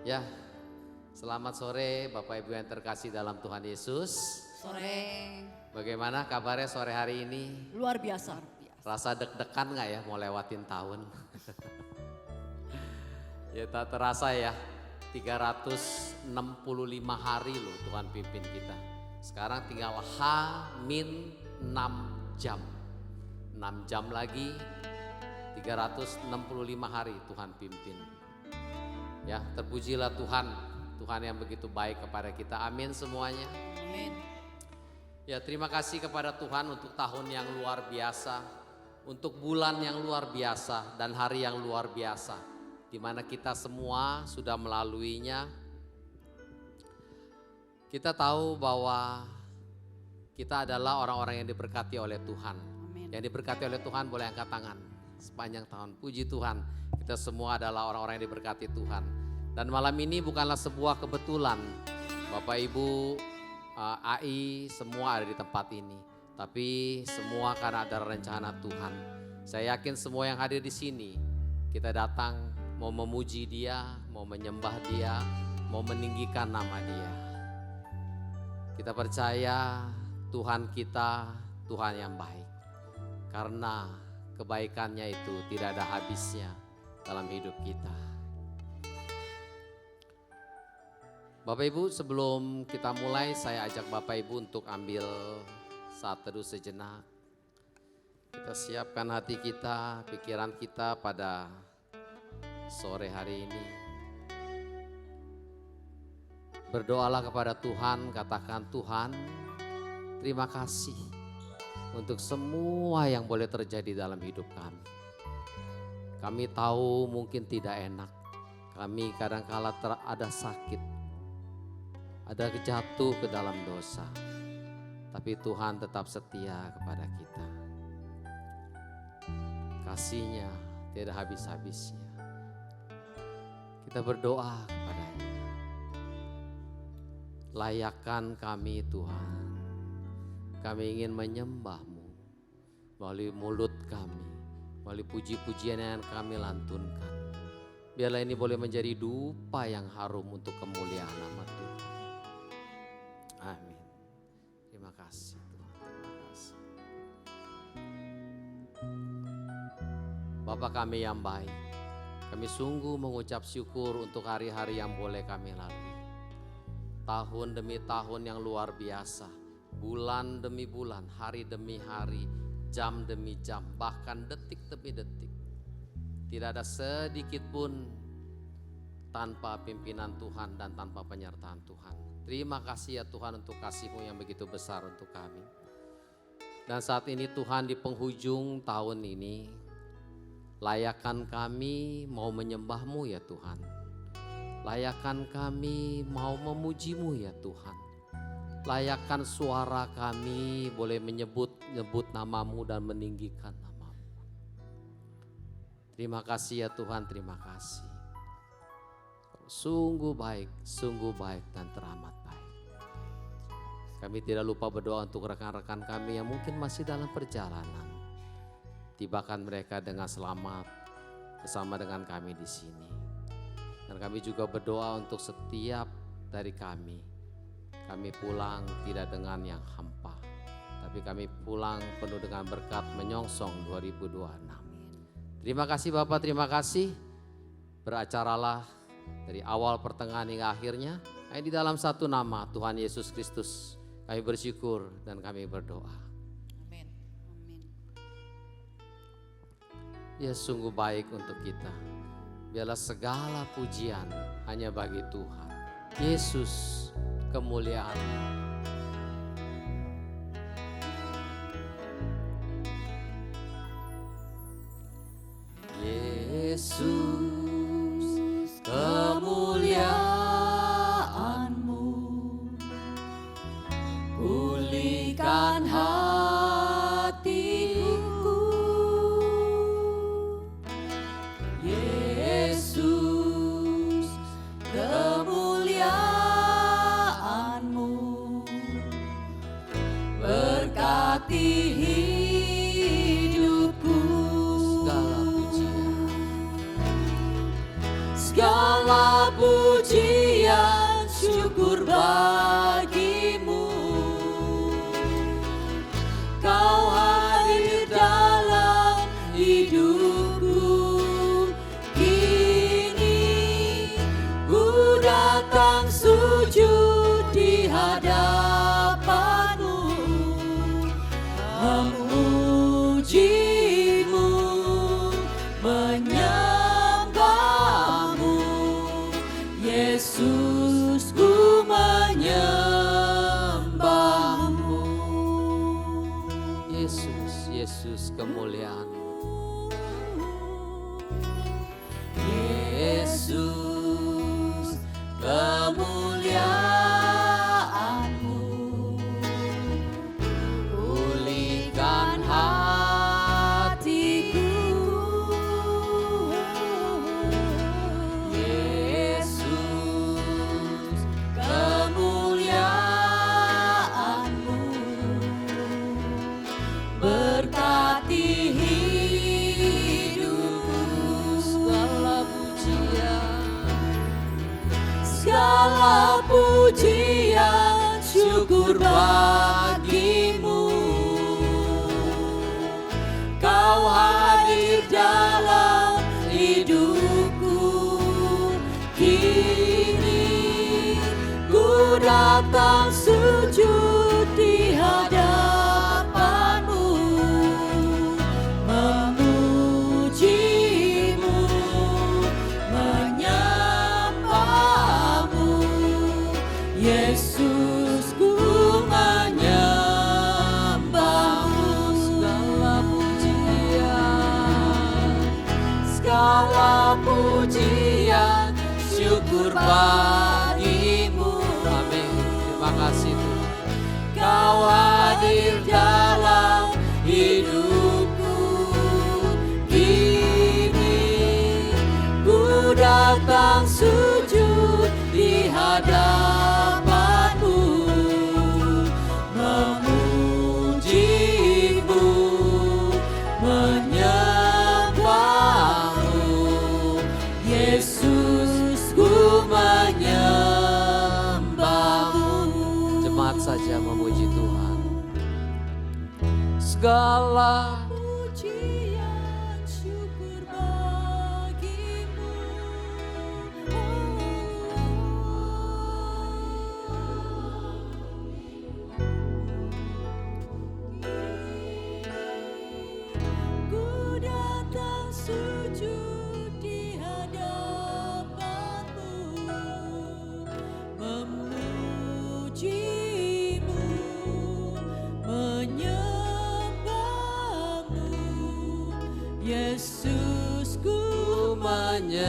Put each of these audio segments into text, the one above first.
Ya, selamat sore Bapak Ibu yang terkasih dalam Tuhan Yesus. Sore. Bagaimana kabarnya sore hari ini? Luar biasa. Rasa deg-degan gak ya mau lewatin tahun? Ya tak terasa ya, 365 hari loh Tuhan pimpin kita. Sekarang tinggal H-6 jam. 6 jam lagi, 365 hari Tuhan pimpin. Ya, terpujilah Tuhan, Tuhan yang begitu baik kepada kita. Amin semuanya. Amin. Ya, terima kasih kepada Tuhan untuk tahun yang luar biasa, untuk bulan yang luar biasa dan hari yang luar biasa, di mana kita semua sudah melaluinya. Kita tahu bahwa kita adalah orang-orang yang diberkati oleh Tuhan. Amin. Yang diberkati oleh Tuhan boleh angkat tangan sepanjang tahun. Puji Tuhan, kita semua adalah orang-orang yang diberkati Tuhan. Dan malam ini bukanlah sebuah kebetulan Bapak Ibu AI semua ada di tempat ini, tapi semua karena ada rencana Tuhan. Saya yakin semua yang hadir di sini kita datang mau memuji Dia, mau menyembah Dia, mau meninggikan nama Dia. Kita percaya Tuhan kita Tuhan yang baik, karena kebaikannya itu tidak ada habisnya dalam hidup kita. Bapak Ibu, sebelum kita mulai saya ajak Bapak Ibu untuk ambil saat teduh sejenak. Kita siapkan hati kita, pikiran kita pada sore hari ini. Berdoalah kepada Tuhan, katakan Tuhan, terima kasih untuk semua yang boleh terjadi dalam hidup kami. Kami tahu mungkin tidak enak, kami kadang-kala ada sakit, ada jatuh ke dalam dosa, tapi Tuhan tetap setia kepada kita. Kasih-Nya tidak habis-habisnya. Kita berdoa kepada-Nya. Layakkan kami Tuhan, kami ingin menyembah-Mu melalui mulut kami, melalui puji-pujian yang kami lantunkan. Biarlah ini boleh menjadi dupa yang harum untuk kemuliaan nama Tuhan. Amin. Terima kasih Tuhan, terima kasih. Bapa kami yang baik, kami sungguh mengucap syukur untuk hari-hari yang boleh kami lalui. Tahun demi tahun yang luar biasa, bulan demi bulan, hari demi hari, jam demi jam, bahkan detik demi detik. Tidak ada sedikit pun tanpa pimpinan Tuhan dan tanpa penyertaan Tuhan. Terima kasih ya Tuhan untuk kasih-Mu yang begitu besar untuk kami. Dan saat ini Tuhan di penghujung tahun ini, layakkan kami mau menyembah-Mu ya Tuhan. Layakkan kami mau memuji-Mu ya Tuhan. Layakkan suara kami boleh menyebut nama-Mu dan meninggikan nama-Mu. Terima kasih ya Tuhan, terima kasih. Sungguh baik dan teramat baik. Kami tidak lupa berdoa untuk rekan-rekan kami yang mungkin masih dalam perjalanan. Tibakan mereka dengan selamat bersama dengan kami di sini. Dan kami juga berdoa untuk setiap dari kami. Kami pulang tidak dengan yang hampa, tapi kami pulang penuh dengan berkat menyongsong 2026. Terima kasih Bapak, terima kasih. Beracaralah dari awal pertengahan hingga akhirnya, hanya di dalam satu nama Tuhan Yesus Kristus kami bersyukur dan kami berdoa. Amin. Amin. Ya sungguh baik untuk kita. Biarlah segala pujian hanya bagi Tuhan. Yesus kemuliaan. Yesus kemuliaan-Mu, pulihkan hatiku. Yesus kemuliaan-Mu, berkati hidupku. Segala pujian datang sujud di hadapan-Mu, memuji-Mu, menyembah-Mu. Yesus, ku menyembah-Mu. Yesus, Yesus kemuliaan. Yesus, kemuliaan-Mu, pulihkan hatiku. Yesus, kemuliaan-Mu, berkati segala pujian, syukur bagi-Mu. Kau hadir dalam hidupku, kini ku datang sujud di hadapan-Mu, memuji-Mu, Yesus, ku menyembah-Mu. Segala pujian, syukur bagi-Mu. Amin. Terima kasih Tuhan. Kau hadir dalam hidupku, kini ku datang sujud di hadapan-Mu, memuji-Mu, menyembah-Mu. Yesus, ku menyembah-Mu. Jemaat saja memuji Tuhan. Segala pujian, syukur bagi-Mu. Ku datang sujud di hadapan-Mu, memuji-Mu, menyembah-Mu. Yesus, ku menyembah-Mu.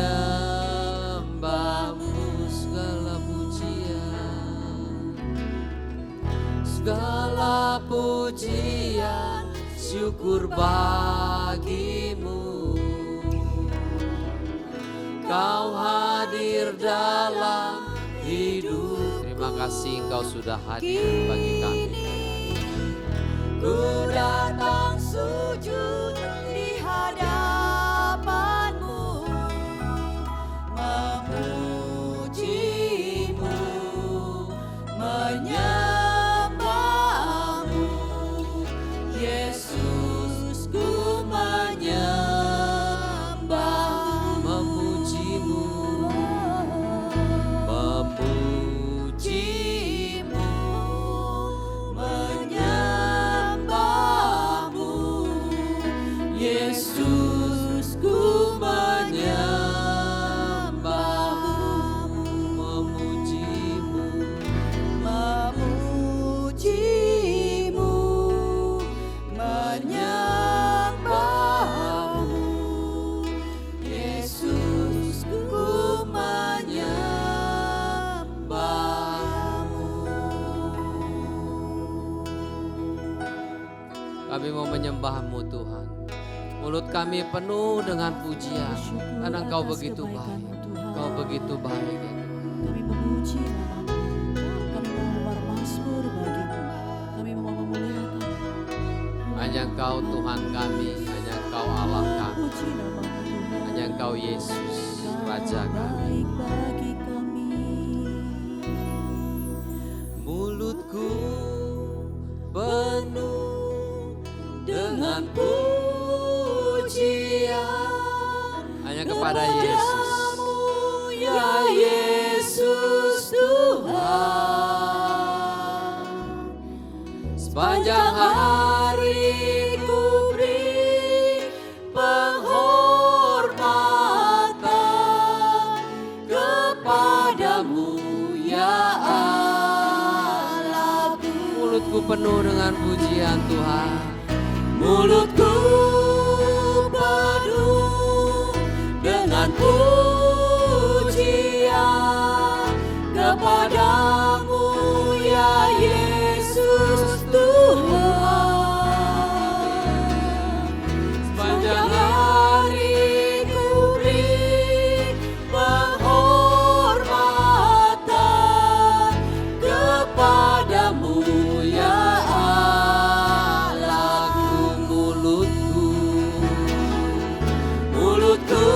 Segala pujian, segala pujian, syukur bagi-Mu. Kau hadir dalam hidup. Terima kasih Engkau sudah hadir bagi kami. Ku datang sujud di hadapan-Mu, memuji-Mu, menyembah-Mu. Yesus, ku menyembah-Mu, Memuji-Mu, memuji-Mu, menyembah-Mu. Yesus, ku menyembah-Mu, memuji-Mu, memuji-Mu, menyembah-Mu. Yesus, ku menyembah-Mu. kami mau menyembah-Mu Tuhan. Mulut kami penuh dengan pujian, karena Engkau begitu baik. Engkau begitu baik ya Tuhan. Kami memuji nama-Mu, kami mau bermazmur bagi-Mu, kami mau memuliakan. Hanya Engkau Tuhan kami, hanya Engkau Allah kami, Puji nama-Mu Tuhan, hanya Engkau Yesus, Raja kami. baik bagi kami. Mulutku penuh dengan pujian hanya kepada Yesus. Ya Yesus, kepadamu ya Allahku. Mulutku penuh dengan pujian Tuhan. Mulutku penuh dengan pujian kepadamu ya Yesus Tuhan. Sepanjang hari ku beri penghormatan kepadamu ya Allahku. Mulutku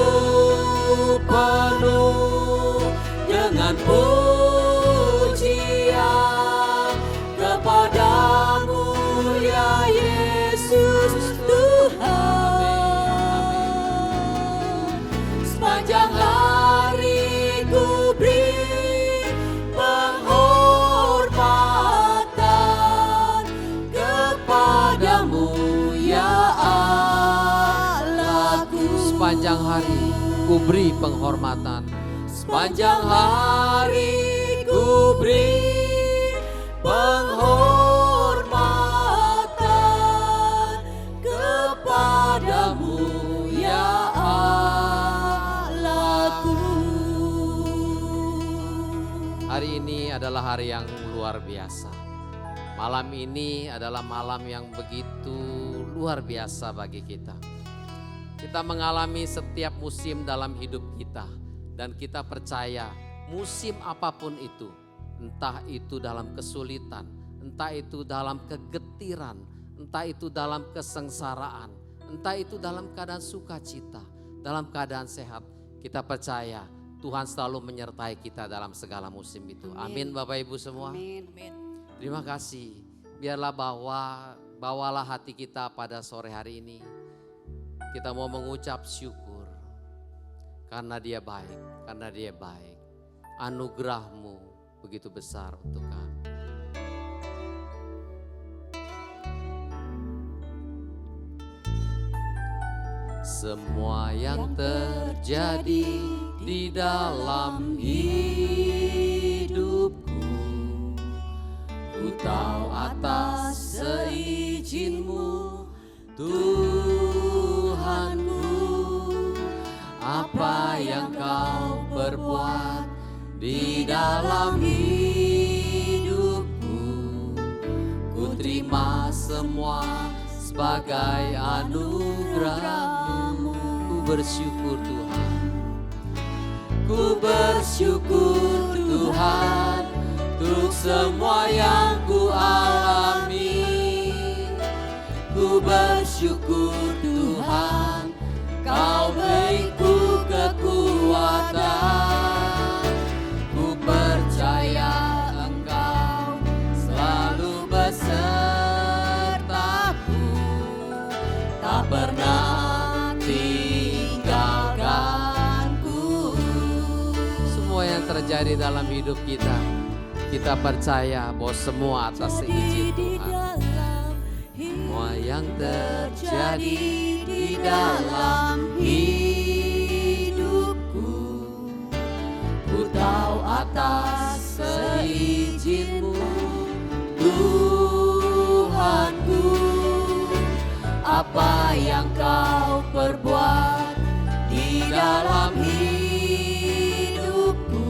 penuh dengan pujian kepadamu ya Yesus Tuhan. Sepanjang hari ku beri penghormatan kepadamu ya Allahku. Sepanjang hari ku beri penghormatan. Sepanjang hari ku beri penghormatan kepadamu ya Allahku. Hari ini adalah hari yang luar biasa. Malam ini adalah malam yang begitu luar biasa bagi kita. Kita mengalami setiap musim dalam hidup kita. Dan kita percaya musim apapun itu, entah itu dalam kesulitan, entah itu dalam kegetiran, entah itu dalam kesengsaraan, entah itu dalam keadaan sukacita, dalam keadaan sehat, kita percaya Tuhan selalu menyertai kita dalam segala musim itu. Amin Bapak Ibu semua. Amin. Terima kasih. Biarlah bawalah hati kita pada sore hari ini. Kita mau mengucap syukur. Karena dia baik, karena dia baik. Anugerah-Mu begitu besar untuk kami. Semua yang terjadi di dalam hidupku, ku tahu atas seizin-Mu Tuhanku. Apa yang Kau perbuat di dalam hidupku, ku terima semua sebagai anugerah-Mu. Ku bersyukur Tuhan, ku bersyukur Tuhan untuk semua yang ku alami. Ku bersyukur Tuhan, Kau beriku kekuatan. Ku percaya Engkau selalu besertaku, tak pernah tinggalkanku. Semua yang terjadi dalam hidup kita, kita percaya bahwa semua atas seizin Tuhan. Semua yang terjadi di dalam hidupku, ku tahu atas seizin-Mu Tuhanku. Apa yang Kau perbuat di dalam hidupku,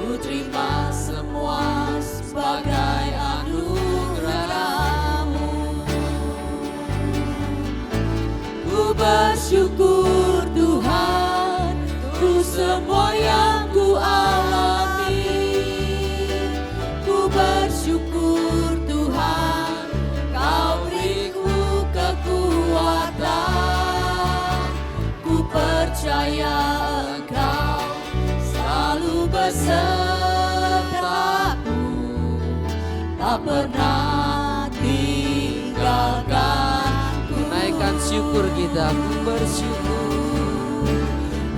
ku terima semua sebagai anugerah-Mu. Ku bersyukur Tuhan untuk semua yang ku alami. Ku bersyukur Tuhan, Kau beriku kekuatan. Ku percaya Engkau selalu besertaku, tak pernah tinggalkanku. Naikkan syukur kita, ku bersyukur.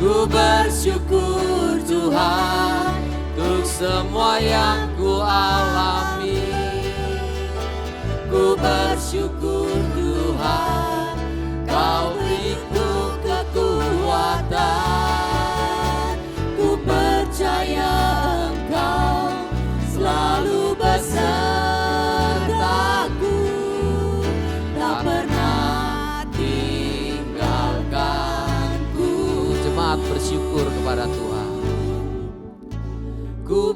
Ku bersyukur Tuhan untuk semua yang ku alami. Ku bersyukur Tuhan, Kau beriku kekuatan. Ku percaya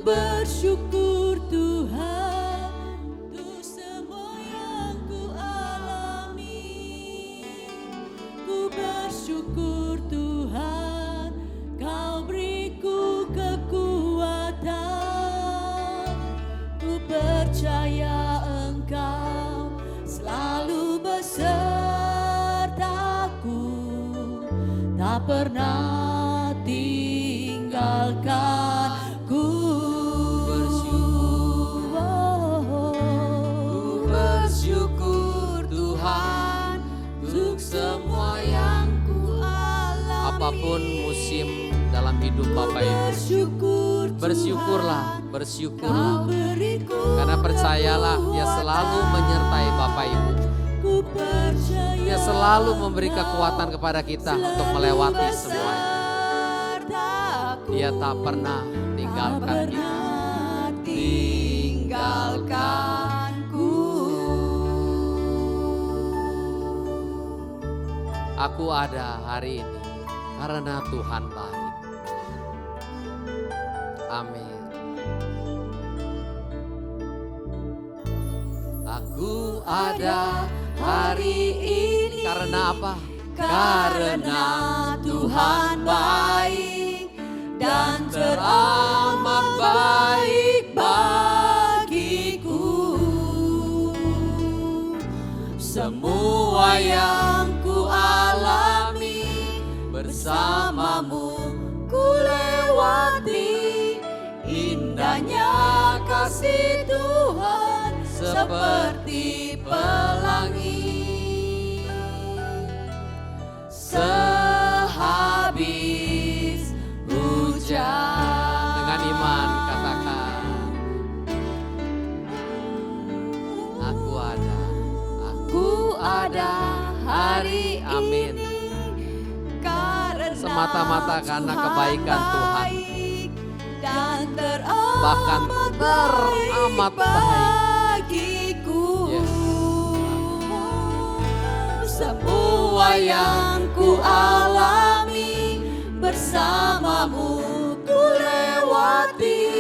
bersyukur Tuhan untuk semua yang ku alami. Ku bersyukur Tuhan, Kau beriku kekuatan. Ku percaya Engkau selalu besertaku, tak pernah tinggalkanku. Bersyukur Tuhan untuk semua yang ku alami. Apapun musim dalam hidup Bapak Ibu, bersyukurlah, bersyukurlah. Karena percayalah, Dia selalu menyertai Bapak Ibu. Dia selalu memberi kekuatan kepada kita untuk melewati semuanya. Dia tak pernah tinggalkan kita. Tinggalkanku. Aku ada hari ini karena Tuhan baik. Amin. Aku ada hari ini karena apa? Karena Tuhan baik dan teramat baik bagiku. Semua yang ku alami bersamamu ku lewati. Indahnya kasih Tuhan seperti pelangi. Sehabis hujan. Dengan iman katakan, aku ada hari ini. Amin. Semata-mata karena kebaikan Tuhan, dan bahkan teramat bagiku. Yes. Semua yang ku alami bersamamu ku lewati.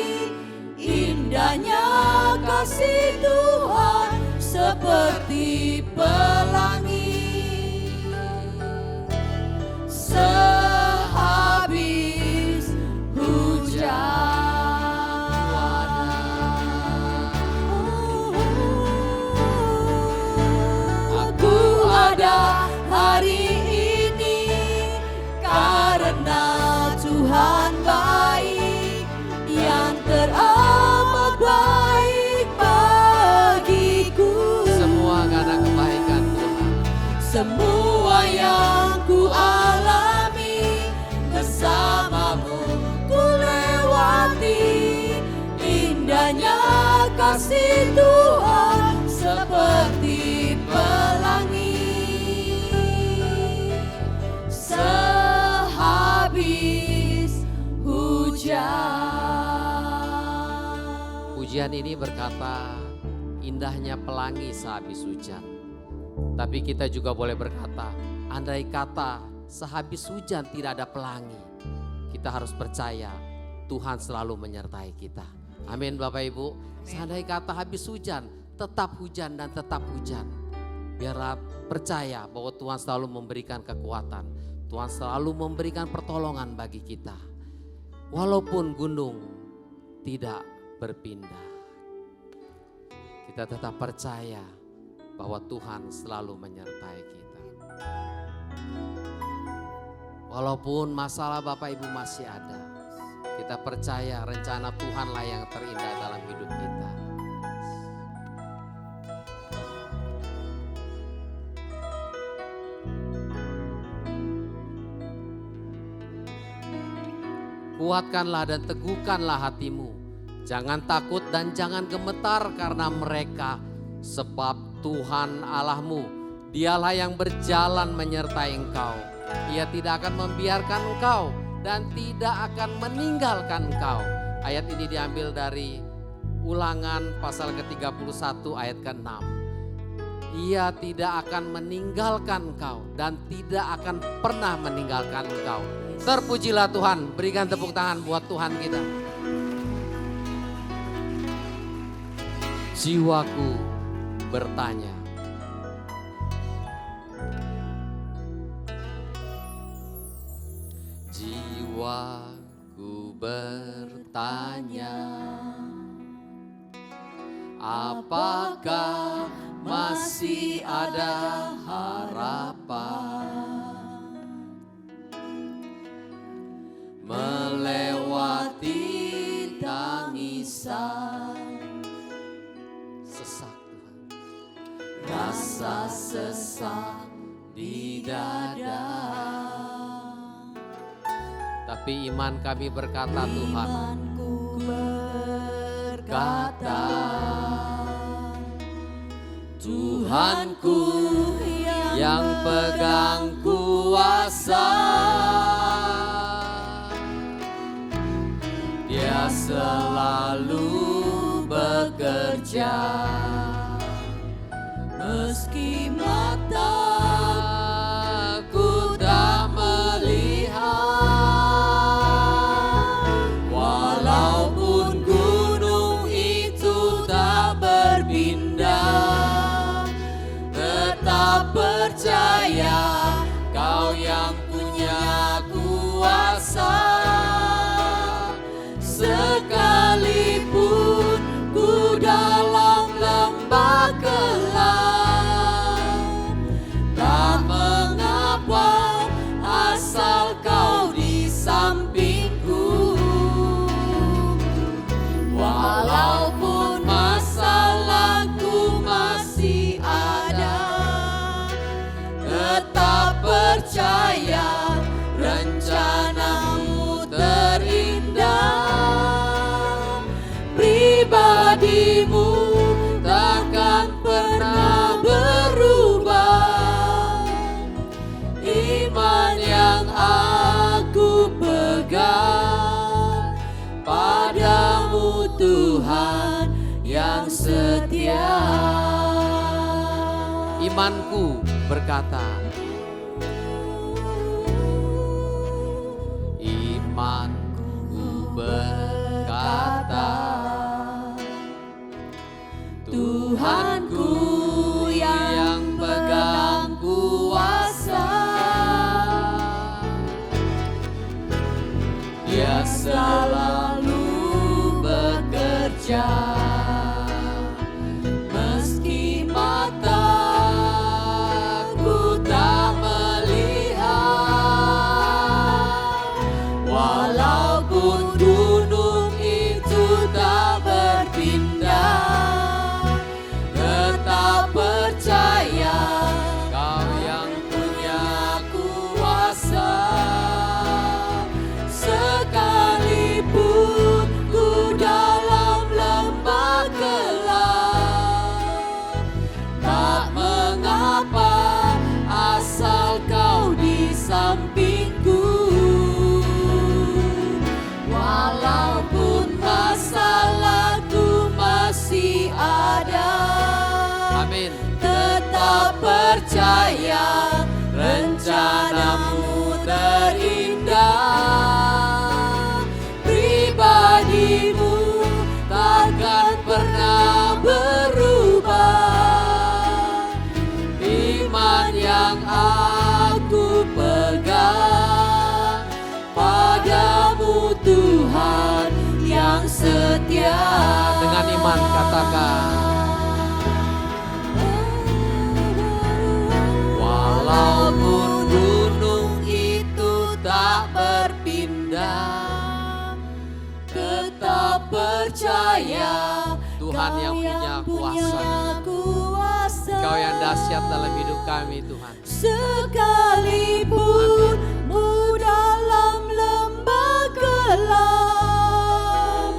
Indahnya kasih Tuhan seperti pelangi. Sehabis hujan, aku ada hari ini karena Tuhan baik, yang teramat baik bagiku. semua karena kebaikan Tuhan. Semua yang ku alami bersamamu ku lewati. Indahnya kasih Tuhan seperti pelangi. Sehabis hujan. Pujian ini berkata, indahnya pelangi sehabis hujan. Tapi kita juga boleh berkata, andai kata sehabis hujan tidak ada pelangi, kita harus percaya Tuhan selalu menyertai kita. Amin Bapak Ibu. Seandai kata habis hujan, tetap hujan dan tetap hujan. Biarlah percaya bahwa Tuhan selalu memberikan kekuatan. Tuhan selalu memberikan pertolongan bagi kita. Walaupun gunung tidak berpindah, kita tetap percaya bahwa Tuhan selalu menyertai kita. Walaupun masalah Bapak Ibu masih ada, kita percaya rencana Tuhanlah yang terindah dalam hidup kita. Kuatkanlah dan teguhkanlah hatimu. Jangan takut dan jangan gemetar karena mereka. Sebab Tuhan Allahmu, Dialah yang berjalan menyertai engkau. Ia tidak akan membiarkan engkau dan tidak akan meninggalkan engkau. Ayat ini diambil dari Ulangan pasal ke-31 ayat ke-6. Ia tidak akan meninggalkan engkau dan tidak akan pernah meninggalkan engkau. Terpujilah Tuhan, berikan tepuk tangan buat Tuhan kita. jiwaku bertanya. Jiwaku bertanya, apakah masih ada harapan melewati tangisan sesak Tuhan, rasa sesak di dada. Tapi iman kami berkata, Tuhan, Imanku berkata, Tuhanku yang pegang kuasa, Dia selalu bekerja meski mataku tak melihat, walaupun gunung itu tak berpindah, tetap percaya Kau yang punya kuasa. Sekalipun ku dalam lembah gelap, tak mengapa asal Kau di sampingku. Walaupun masalahku masih ada, tetap percaya rencanamu terindah. Pribadimu takkan pernah berubah. Iman yang aku pegang padamu, Tuhan yang setia. Imanku berkata, imanku berkata, Tuhanku yang pegang kuasa, Dia selalu bekerja meski mataku tak melihat, walaupun gunung itu tak berpindah, tetap percaya Kau yang punya kuasa. Sekalipun ku dalam lembah gelap, tak mengapa asal Kau di sampingku. Walaupun masalahku masih ada, amin, tetap percaya rencanamu terindah. Pribadimu takkan pernah berubah. Iman yang aku pegang padamu, Tuhan yang setia. Dengan iman katakan, walaupun gunung itu tak berpindah, tetap percaya Tuhan yang punya kuasa. Kau yang dahsyat dalam hidup kami, Tuhan. Sekalipun mu dalam lembah gelap,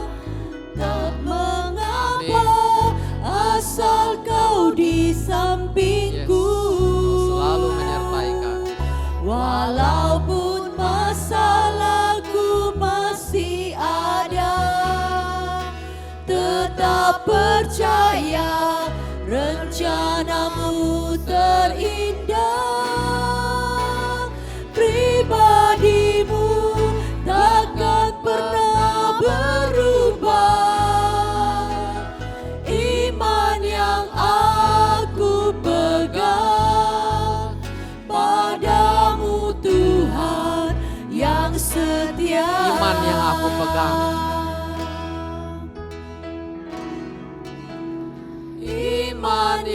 tak mengapa asal Kau di sampingku. Selalu menyertai kami. Walaupun masalahku masih ada, tetap percaya rencanamu terindah. Pribadimu takkan pernah berubah. Iman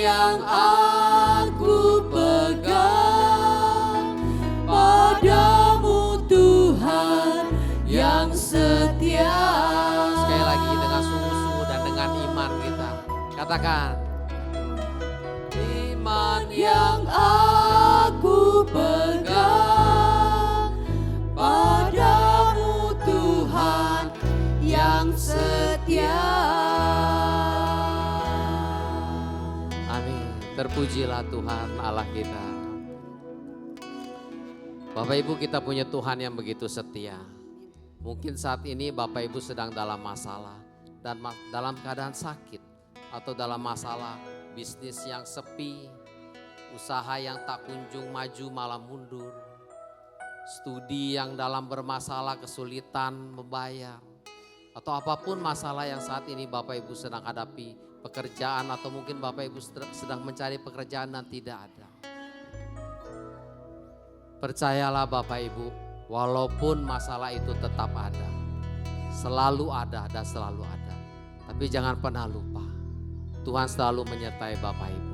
yang aku pegang, padamu Tuhan yang setia. Sekali lagi dengan sungguh-sungguh dan dengan iman kita katakan, iman Yang aku pegang, padamu Tuhan yang setia. Amin. Terpujilah Tuhan Allah kita. Bapak Ibu, kita punya Tuhan yang begitu setia. Mungkin saat ini Bapak Ibu sedang dalam masalah dan dalam keadaan sakit atau dalam masalah bisnis yang sepi, usaha yang tak kunjung maju malah mundur, studi yang dalam bermasalah kesulitan membayar, atau apapun masalah yang saat ini Bapak Ibu sedang hadapi, pekerjaan atau mungkin Bapak Ibu sedang mencari pekerjaan dan tidak ada. Percayalah Bapak Ibu, walaupun masalah itu tetap ada, selalu ada dan selalu ada. Tapi jangan pernah lupa, Tuhan selalu menyertai Bapak Ibu.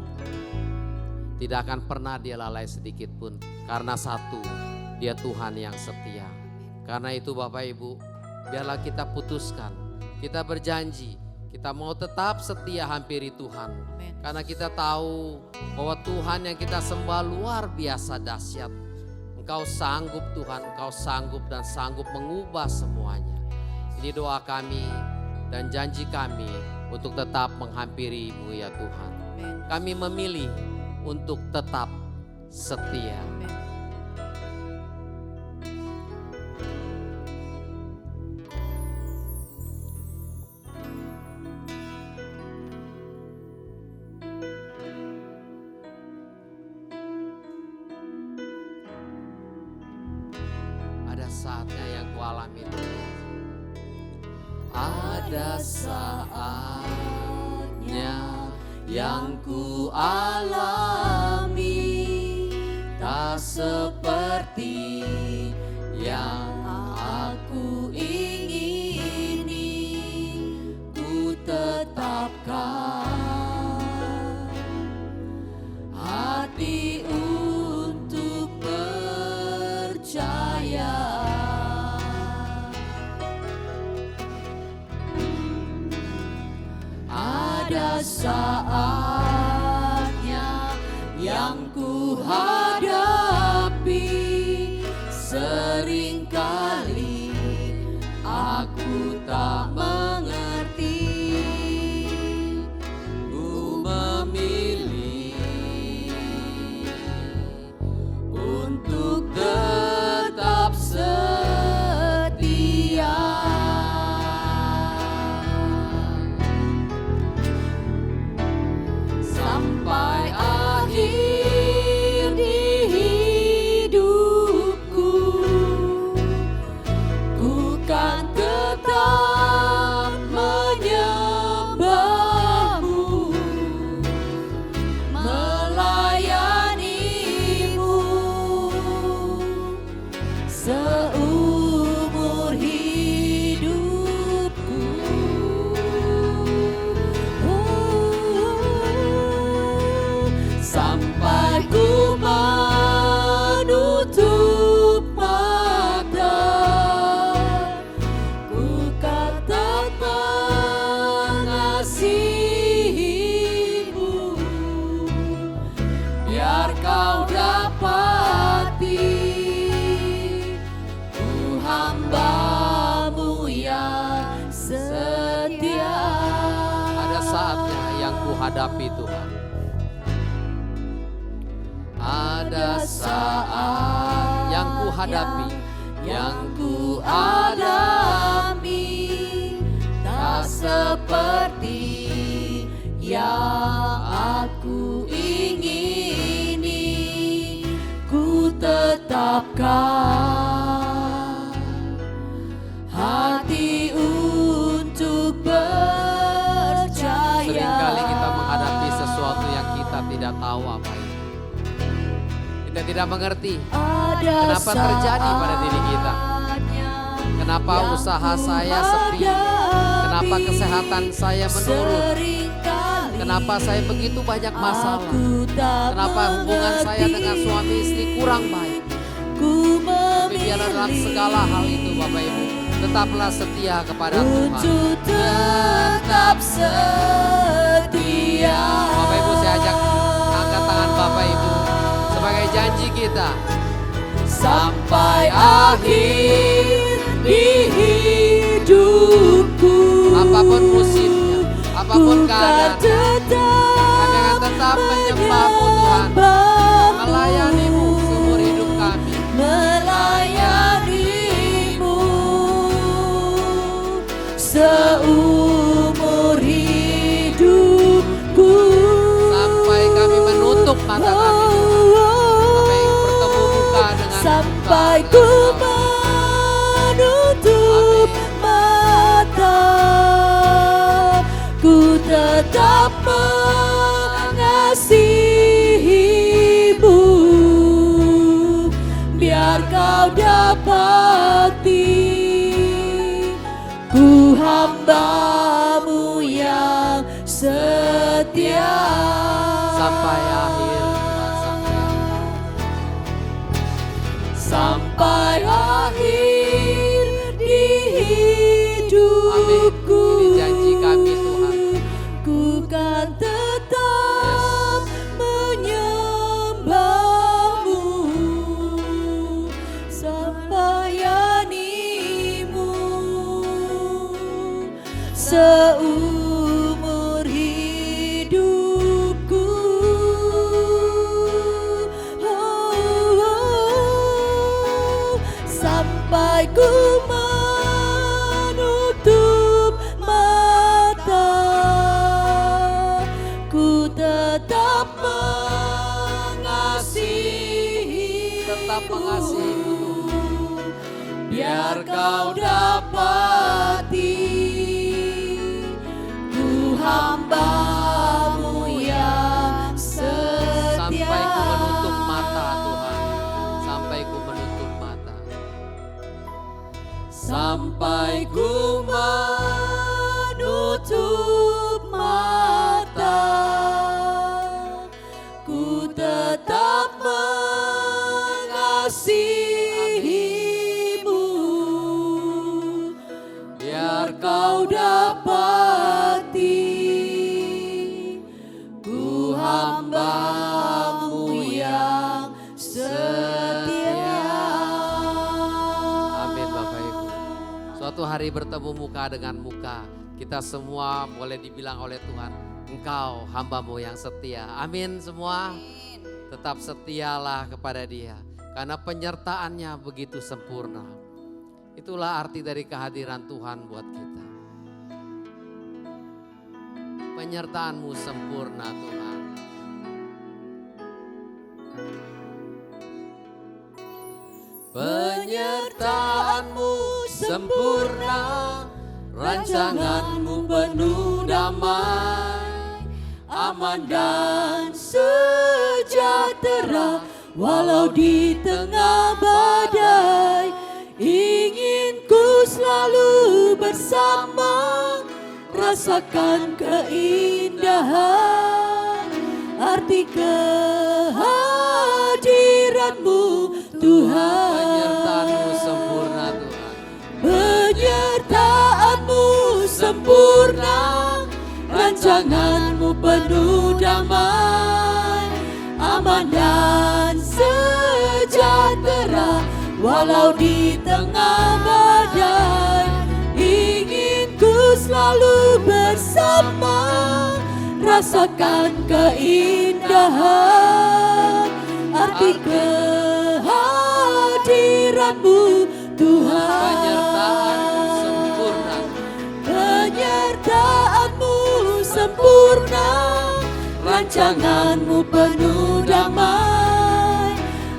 Tidak akan pernah dia lalai sedikit pun, karena satu, dia Tuhan yang setia. Karena itu Bapak Ibu, biarlah kita putuskan, kita berjanji, kita mau tetap setia hampiri Tuhan. Karena kita tahu bahwa Tuhan yang kita sembah luar biasa dahsyat. Engkau sanggup Tuhan, Engkau sanggup dan sanggup mengubah semuanya. Ini doa kami dan janji kami untuk tetap menghampiri-Mu ya Tuhan. Kami memilih untuk tetap setia. Ada saatnya yang kualami Tuhan. Ada saatnya yang ku alami, tak seperti yang aku ingini. Ku tetapkan hati untuk percaya. Ada saatnya yang ku hadapi, seringkali aku tak mengerti. Ku memilih untuk tetap setia. Sampai akhir di hidupku, ku kan tetap menyembahmu, melayanimu seumur hidupku. Sampai ku menutup mata, ku tetap mengasihimu. Biar kau dapati ku hamba-Mu yang setia. Ada saatnya yang ku hadapi Tuhan. Ada saat yang ku hadapi, yang ku alami, tak seperti yang aku ingini. Ku tetapkan hati untuk percaya. Seringkali kita menghadapi sesuatu yang kita tidak tahu apa itu. Kita tidak mengerti kenapa terjadi pada diri kita. Kenapa usaha saya sepi? Kenapa kesehatan saya menurun? Kenapa saya begitu banyak masalah? Aku tak Kenapa hubungan saya dengan suami istri kurang baik? Ku Tapi biarlah dalam memilih segala hal itu Bapak Ibu, tetaplah setia kepada Tuhan. untuk tetap setia. Bapak Ibu, saya ajak angkat tangan Bapak Ibu sebagai janji kita. Sampai akhir di hidupku, Apapun musimnya, apapun keadaan, kami akan tetap menyembah-Mu Tuhan, melayani-Mu seumur hidup kami. melayanimu seumur hidupku, Sampai kami menutup mata kami Tuhan. Sampai bertemu muka dengan sampai muka ku dengan menutup mata, ku tetap mengasihimu, biar kau dapati ku hamba-Mu yang setia. sampai akhir Tuhan, sampai akhir di Amin. hidupku. Ini janji kami Tuhan. Ku kan tetap menyembah-Mu, melayani-Mu seumur hidupku. Sampai ku menutup mata, ku tetap mengasihi, Tetap mengasihi-Mu Tuhan. biar kau dapati ku hamba-Mu yang setia. Sampai ku menutup mata Tuhan, sampai ku menutup mata. Sampai ku menutup mata, ku tetap mengasihi-Mu, biar kau dapati ku hamba-Mu yang setia. Amin Bapak Ibu. Suatu hari bertemu muka dengan muka, kita semua boleh dibilang oleh Tuhan, Engkau hamba-Mu yang setia. Amin semua. Tetap setialah kepada Dia, karena penyertaannya begitu sempurna. Itulah arti dari kehadiran Tuhan buat kita. Penyertaan-Mu sempurna Tuhan. Penyertaan-Mu sempurna, rancangan-Mu penuh damai, aman dan sejahtera walau di tengah badai. Ingin ku selalu bersama, rasakan keindahan arti kehadiran-Mu Tuhan. penyertaan-Mu sempurna Tuhan. Penyertaan-Mu sempurna, rancangan-Mu penuh damai, aman dan sejahtera walau di tengah badai. Ingin ku selalu bersama, rasakan keindahan arti kehadiran-Mu Tuhan. Penyertaan-Mu sempurna. Penyertaan-Mu sempurna, rancangan-Mu penuh damai,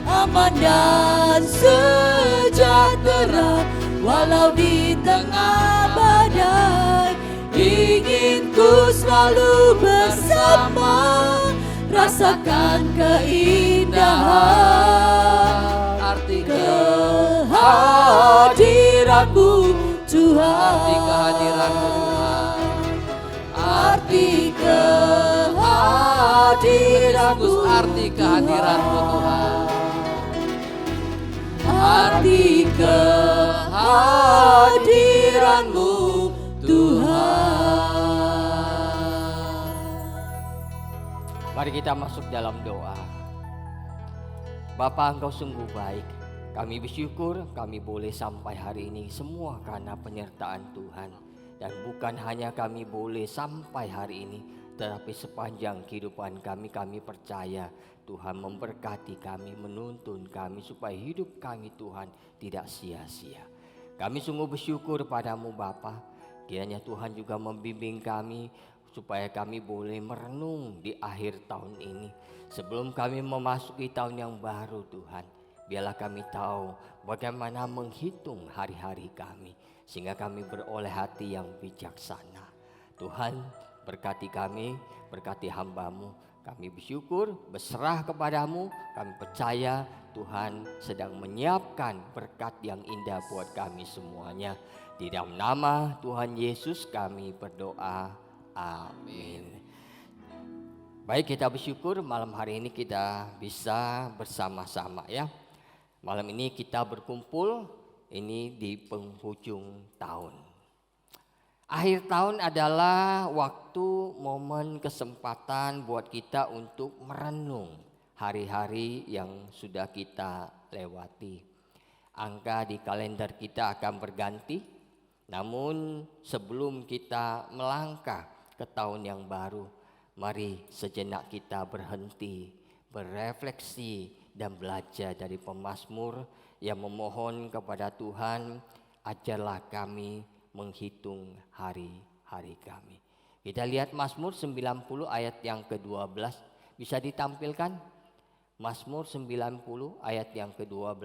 aman dan sejahtera walau di tengah badai. Ingin ku selalu bersama, rasakan keindahan Arti kehadiran-Mu Tuhan. kehadiran-Mu Tuhan. Arti kehadiran-Mu Sungguh arti kehadiran-Mu Tuhan. arti kehadiran-Mu Tuhan. Mari kita masuk dalam doa. Bapa, Engkau sungguh baik. Kami bersyukur kami boleh sampai hari ini semua karena penyertaan Tuhan. Dan bukan hanya kami boleh sampai hari ini, tetapi sepanjang kehidupan kami percaya Tuhan memberkati kami, menuntun kami supaya hidup kami Tuhan tidak sia-sia. Kami sungguh bersyukur padamu Bapa. Kiranya Tuhan juga membimbing kami supaya kami boleh merenung di akhir tahun ini. Sebelum kami memasuki tahun yang baru Tuhan, biarlah kami tahu bagaimana menghitung hari-hari kami, sehingga kami beroleh hati yang bijaksana. Tuhan berkati kami, berkati hamba-Mu. Kami bersyukur, berserah kepadamu. Kami percaya Tuhan sedang menyiapkan berkat yang indah buat kami semuanya. Di dalam nama Tuhan Yesus kami berdoa. Amin. Baik, kita bersyukur malam hari ini kita bisa bersama-sama ya. Malam ini kita berkumpul ini di penghujung tahun. Akhir tahun adalah waktu, momen, kesempatan buat kita untuk merenung hari-hari yang sudah kita lewati. Angka di kalender kita akan berganti, namun sebelum kita melangkah ke tahun yang baru, mari sejenak kita berhenti, berefleksi dan belajar dari pemazmur yang memohon kepada Tuhan, ajarlah kami menghitung hari-hari kami. Kita lihat Mazmur 90 ayat yang ke-12, bisa ditampilkan? Mazmur 90 ayat yang ke-12.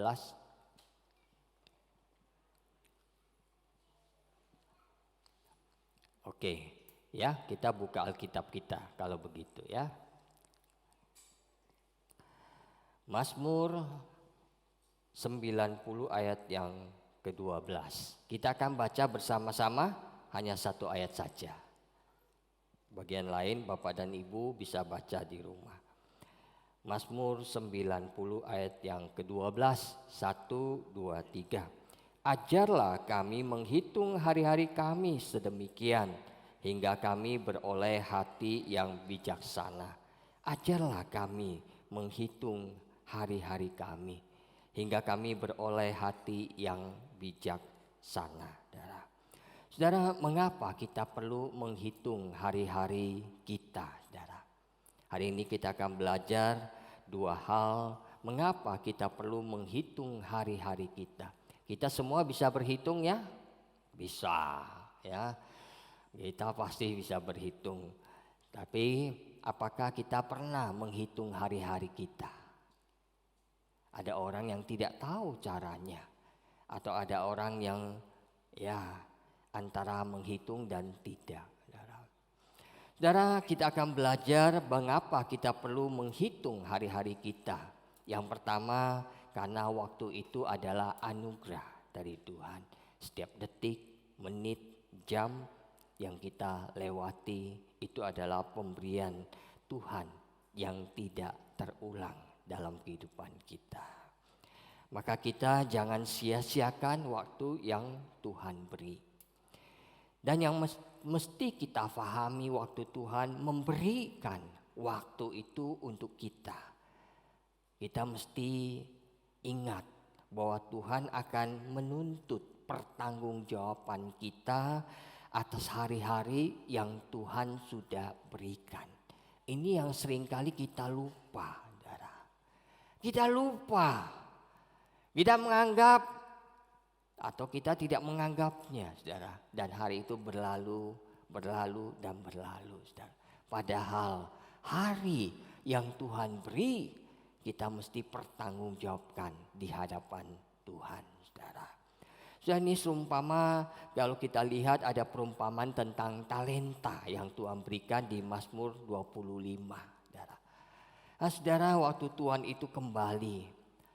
Oke, ya, kita buka Alkitab kita kalau begitu ya. Mazmur 90 ayat yang ke-12. Kita akan baca bersama-sama hanya satu ayat saja. Bagian lain Bapak dan Ibu bisa baca di rumah. Mazmur 90 ayat yang ke-12. 1, 2, 3. Ajarlah kami menghitung hari-hari kami sedemikian, hingga kami beroleh hati yang bijaksana. Ajarlah kami menghitung hari-hari kami, hingga kami beroleh hati yang bijaksana. Saudara, mengapa kita perlu menghitung hari-hari kita, saudara? Hari ini kita akan belajar dua hal. Mengapa kita perlu menghitung hari-hari kita? Kita semua bisa berhitung ya? Bisa ya. Kita pasti bisa berhitung. Tapi apakah kita pernah menghitung hari-hari kita? Ada orang yang tidak tahu caranya, atau ada orang yang ya antara menghitung dan tidak. Saudara, kita akan belajar mengapa kita perlu menghitung hari-hari kita. Yang pertama, karena waktu itu adalah anugerah dari Tuhan. Setiap detik, menit, jam yang kita lewati itu adalah pemberian Tuhan yang tidak terulang dalam kehidupan kita. Maka kita jangan sia-siakan waktu yang Tuhan beri. Dan yang mesti kita pahami, waktu Tuhan memberikan waktu itu untuk kita. Kita mesti ingat bahwa Tuhan akan menuntut pertanggungjawaban kita atas hari-hari yang Tuhan sudah berikan. Ini yang seringkali kita lupa. Kita lupa. Kita menganggap atau kita tidak menganggapnya, saudara. Dan hari itu berlalu, dan berlalu, saudara. Padahal hari yang Tuhan beri, kita mesti pertanggungjawabkan di hadapan Tuhan, saudara. Saudara, ini seumpama kalau kita lihat ada perumpamaan tentang talenta yang Tuhan berikan di Mazmur 25. Nah, saudara, waktu Tuhan itu kembali,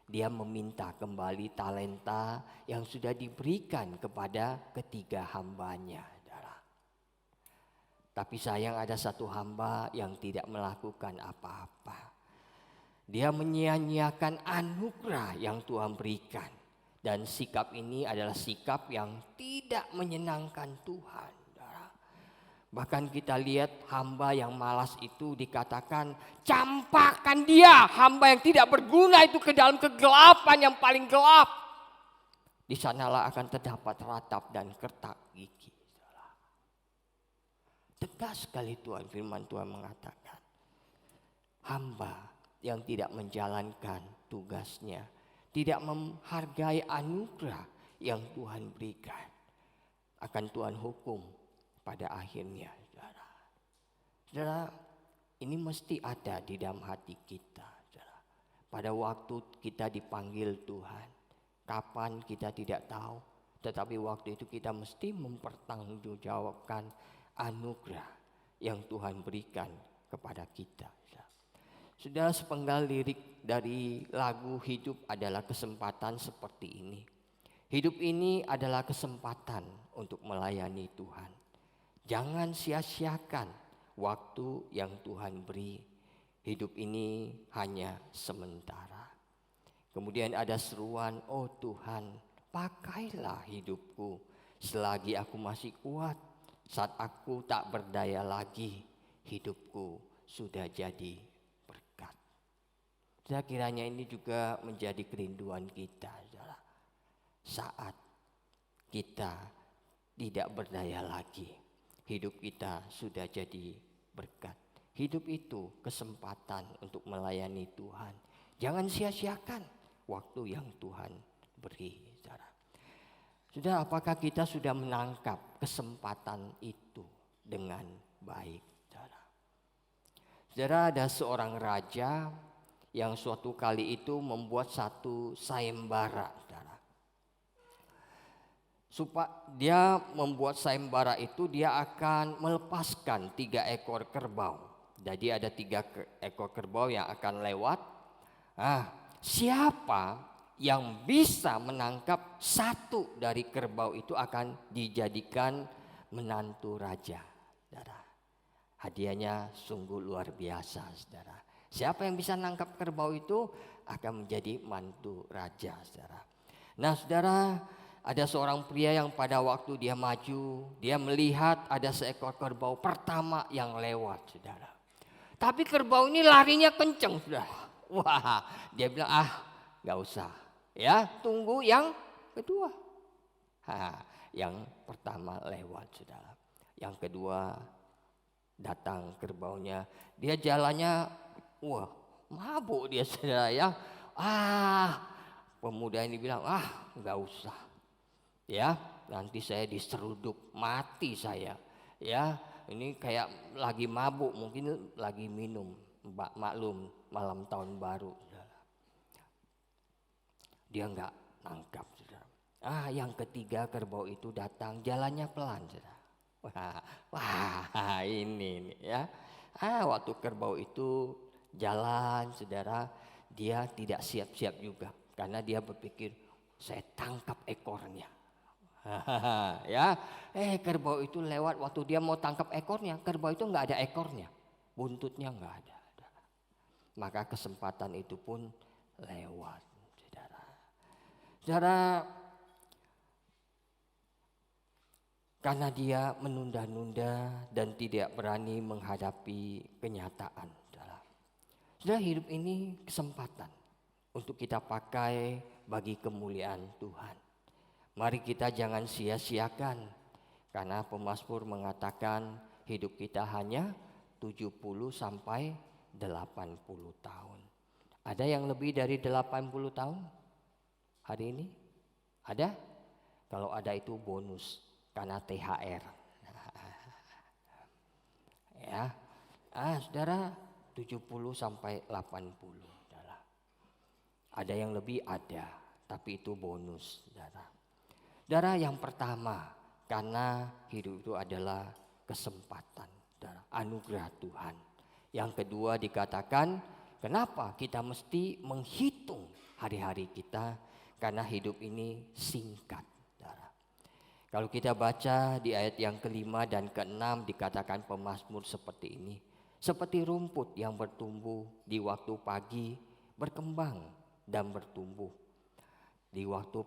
dia meminta kembali talenta yang sudah diberikan kepada ketiga hambanya. Saudara. Tapi sayang ada satu hamba yang tidak melakukan apa-apa. Dia menyia-nyiakan anugerah yang Tuhan berikan. Dan sikap ini adalah sikap yang tidak menyenangkan Tuhan. Bahkan kita lihat hamba yang malas itu dikatakan, campakkan dia, hamba yang tidak berguna itu ke dalam kegelapan yang paling gelap. Di sanalah akan terdapat ratap dan kertak gigi. Tegas sekali Tuhan, firman Tuhan mengatakan, hamba yang tidak menjalankan tugasnya, tidak menghargai anugerah yang Tuhan berikan, akan Tuhan hukum pada akhirnya. Saudara, ini mesti ada di dalam hati kita. Saudara. Pada waktu kita dipanggil Tuhan, kapan kita tidak tahu, tetapi waktu itu kita mesti mempertanggungjawabkan anugerah yang Tuhan berikan kepada kita. Saudara, sepenggal lirik dari lagu Hidup adalah kesempatan seperti ini. Hidup ini adalah kesempatan untuk melayani Tuhan. Jangan sia-siakan waktu yang Tuhan beri. Hidup ini hanya sementara. Kemudian ada seruan, oh Tuhan, pakailah hidupku selagi aku masih kuat. Saat aku tak berdaya lagi, hidupku sudah jadi berkat. Saya kiranya ini juga menjadi kerinduan kita. Saat kita tidak berdaya lagi, hidup kita sudah jadi berkat. Hidup itu kesempatan untuk melayani Tuhan. Jangan sia-siakan waktu yang Tuhan beri. Sudah, apakah kita sudah menangkap kesempatan itu dengan baik? Saudara, ada seorang raja yang suatu kali itu membuat satu sayembara. Dia membuat sayembara itu, dia akan melepaskan 3 ekor kerbau. Jadi ada 3 ekor kerbau yang akan lewat. Siapa yang bisa menangkap 1 dari kerbau itu akan dijadikan menantu raja. Saudara, hadiahnya sungguh luar biasa, saudara. Siapa yang bisa menangkap kerbau itu akan menjadi mantu raja, saudara. Nah, saudara, ada seorang pria yang pada waktu dia maju, dia melihat ada seekor kerbau pertama yang lewat, saudara. Tapi kerbau ini larinya kenceng, saudara. Wah, dia bilang, gak usah. Ya, tunggu yang kedua. Yang pertama lewat, saudara. Yang kedua datang kerbaunya. Dia jalannya, mabuk dia, saudara ya. Pemuda ini bilang, gak usah. Ya, nanti saya diseruduk, mati saya. Ya, ini kayak lagi mabuk, mungkin lagi minum. Maklum, malam tahun baru. Dia enggak nangkap, saudara. Yang ketiga kerbau itu datang, jalannya pelan, saudara. Wah, ini ya. Waktu kerbau itu jalan, saudara, dia tidak siap-siap juga, karena dia berpikir, saya tangkap ekornya. Ya, kerbau itu lewat, waktu dia mau tangkap ekornya, kerbau itu nggak ada ekornya, buntutnya nggak ada. Maka kesempatan itu pun lewat, saudara. Saudara, karena dia menunda-nunda dan tidak berani menghadapi kenyataan, saudara. Saudara, hidup ini kesempatan untuk kita pakai bagi kemuliaan Tuhan. Mari kita jangan sia-siakan, karena pemazmur mengatakan hidup kita hanya 70 sampai 80 tahun. Ada yang lebih dari 80 tahun hari ini? Ada? Kalau ada itu bonus, karena THR. Ya, saudara, 70 sampai 80. Saudara. Ada yang lebih, ada, tapi itu bonus, saudara. Saudara, yang pertama, karena hidup itu adalah kesempatan, saudara, anugerah Tuhan. Yang kedua dikatakan, kenapa kita mesti menghitung hari-hari kita, karena hidup ini singkat, saudara. Kalau kita baca di ayat yang kelima dan keenam dikatakan pemazmur seperti ini. Seperti rumput yang bertumbuh di waktu pagi, berkembang dan bertumbuh. Di waktu